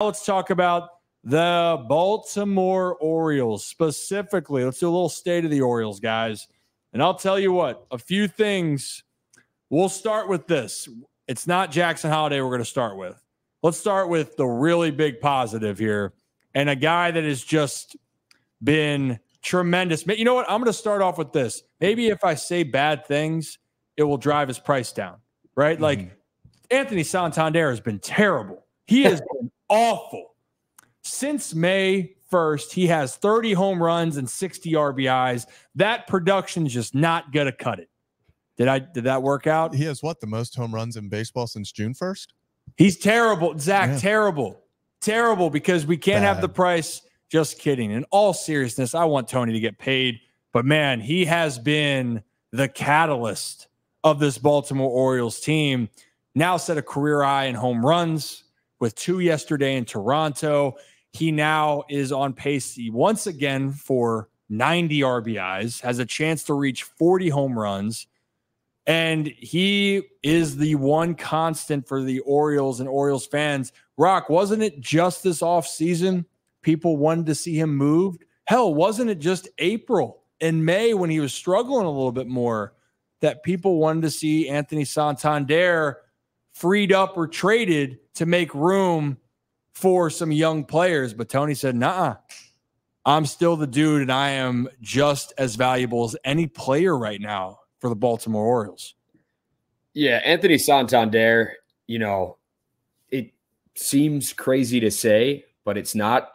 Let's talk about the Baltimore Orioles specifically. Let's do a little state of the Orioles, guys. And I'll tell you what, a few things. We'll start with this. It's not Jackson Holliday we're going to start with. Let's start with the really big positive here. And a guy that has just been tremendous. You know what? I'm going to start off with this. Maybe if I say bad things, it will drive his price down, right? Mm-hmm. Like Anthony Santander has been terrible. He has been awful. Since May 1st, he has 30 home runs and 60 RBIs. That production's just not going to cut it. Did that work out? He has what, the most home runs in baseball since June 1st? He's terrible, Zach. Yeah. Terrible because we can't have the price. Just kidding. In all seriousness, I want Tony to get paid, but man, he has been the catalyst of this Baltimore Orioles team. Now set a career high in home runs with 2 yesterday in Toronto. He now is on pace once again for 90 RBIs, has a chance to reach 40 home runs. And he is the one constant for the Orioles and Orioles fans. Rock, wasn't it just this offseason people wanted to see him moved? Hell, wasn't it just April and May when he was struggling a little bit more that people wanted to see Anthony Santander freed up or traded to make room for some young players? But Tony said, nah, I'm still the dude, and I am just as valuable as any player right now for the Baltimore Orioles. Yeah, Anthony Santander, you know, it seems crazy to say, but it's not.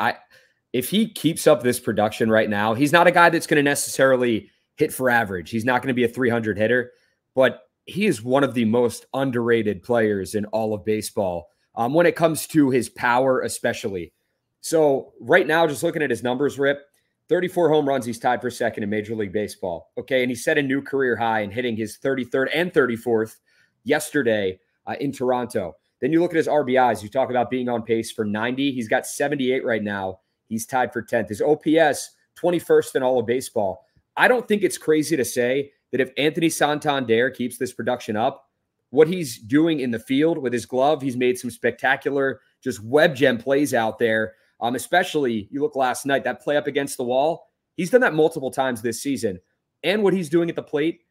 If he keeps up this production right now, he's not a guy that's going to necessarily hit for average. He's not going to be a 300 hitter, but he is one of the most underrated players in all of baseball when it comes to his power especially. So right now, just looking at his numbers, Rip, 34 home runs, he's tied for second in Major League Baseball. Okay, and he set a new career high in hitting his 33rd and 34th yesterday in Toronto. Then you look at his RBIs. You talk about being on pace for 90. He's got 78 right now. He's tied for 10th. His OPS, 21st in all of baseball. I don't think it's crazy to say that if Anthony Santander keeps this production up, what he's doing in the field with his glove, he's made some spectacular just web gem plays out there. Especially, you look last night, that play up against the wall, he's done that multiple times this season. And what he's doing at the plate,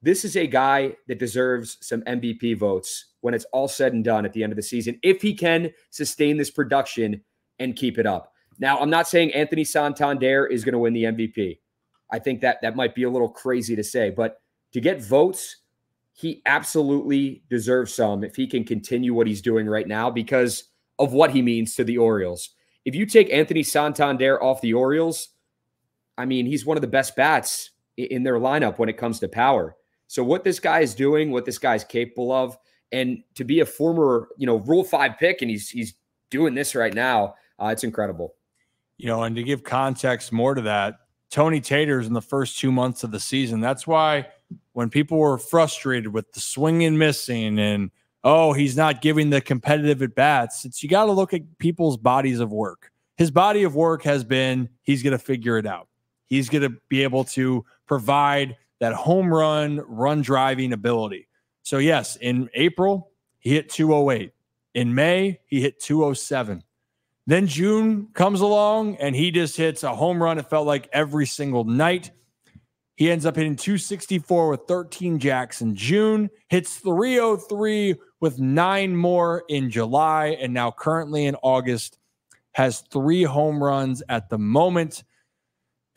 this is a guy that deserves some MVP votes when it's all said and done at the end of the season, if he can sustain this production and keep it up. Now, I'm not saying Anthony Santander is going to win the MVP. I think that might be a little crazy to say, but to get votes, he absolutely deserves some if he can continue what he's doing right now because of what he means to the Orioles. If you take Anthony Santander off the Orioles, I mean, he's one of the best bats in their lineup when it comes to power. So what this guy is doing, what this guy's capable of, and to be a former, Rule 5 pick, and he's doing this right now, it's incredible. And to give context more to that, Tony Tater's in the first 2 months of the season. That's why when people were frustrated with the swing and missing and he's not giving the competitive at-bats. You got to look at people's bodies of work. His body of work has been, he's going to figure it out. He's going to be able to provide that home run driving ability. So, yes, in April, he hit 208. In May, he hit 207. Then June comes along, and he just hits a home run, it felt like, every single night. He ends up hitting 264 with 13 jacks in June, hits 303 with 9 more in July, and now currently in August has 3 home runs at the moment,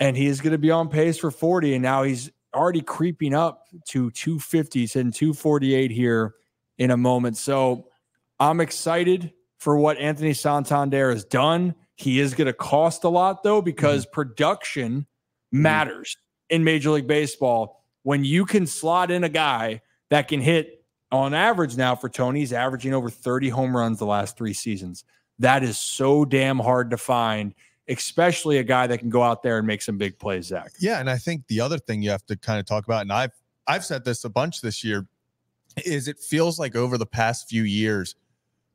and he is going to be on pace for 40, and now he's already creeping up to 250. He's hitting 248 here in a moment. So I'm excited for what Anthony Santander has done. He is going to cost a lot, though, because production matters in Major League Baseball. When you can slot in a guy that can hit, on average now for Tony, he's averaging over 30 home runs the last 3 seasons. That is so damn hard to find, especially a guy that can go out there and make some big plays, Zach. Yeah, and I think the other thing you have to kind of talk about, and I've said this a bunch this year, is it feels like over the past few years,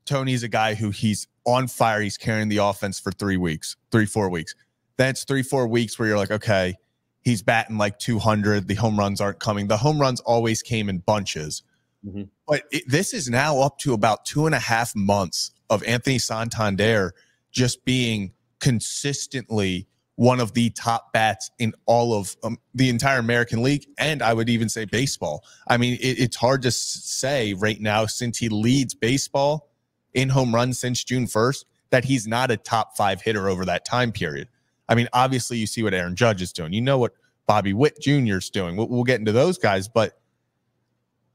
Tony's a guy who he's on fire. He's carrying the offense for 3 weeks, 4 weeks. Then it's 3-4 weeks where you're like, okay, he's batting like 200. The home runs aren't coming. The home runs always came in bunches. But this is now up to about 2.5 months of Anthony Santander just being consistently one of the top bats in all of the entire American League, and I would even say baseball. I mean, it's hard to say right now, since he leads baseball in home runs since June 1st, that he's not a top 5 hitter over that time period. I mean, obviously, you see what Aaron Judge is doing. You know what Bobby Witt Jr. is doing. We'll get into those guys, but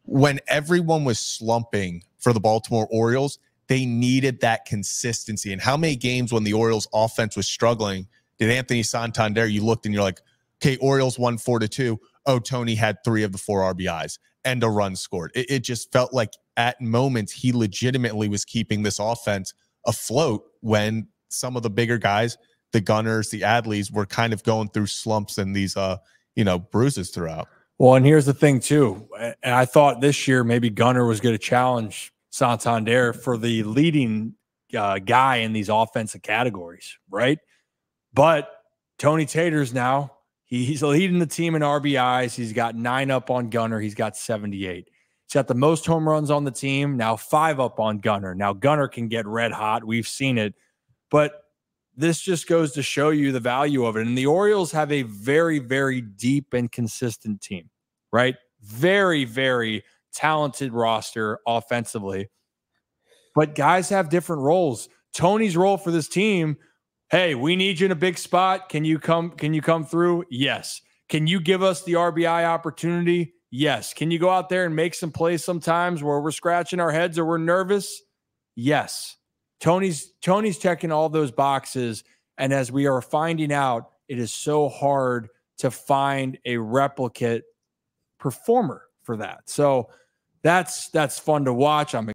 when everyone was slumping for the Baltimore Orioles, they needed that consistency. And how many games when the Orioles offense was struggling did Anthony Santander, you looked and you're like, okay, Orioles won 4-2. Oh, Tony had 3 of the 4 RBIs and a run scored. It just felt like at moments he legitimately was keeping this offense afloat when some of the bigger guys, the Gunnars, the Adleys, were kind of going through slumps and these, bruises throughout. Well, and here's the thing too. And I thought this year maybe Gunnar was going to challenge Santander for the leading guy in these offensive categories, right? But Tony Tater's now, he's leading the team in RBIs. He's got 9 up on Gunnar. He's got 78. He's got the most home runs on the team, now 5 up on Gunnar. Now Gunnar can get red hot. We've seen it. But this just goes to show you the value of it. And the Orioles have a very, very deep and consistent team, right? Very, very talented roster offensively. But guys have different roles. Tony's role for this team, hey, we need you in a big spot. Can you come through? Yes. Can you give us the RBI opportunity? Yes. Can you go out there and make some plays sometimes where we're scratching our heads or we're nervous? Yes. Tony's checking all those boxes. And as we are finding out, it is so hard to find a replicate performer for that. So that's fun to watch. I'm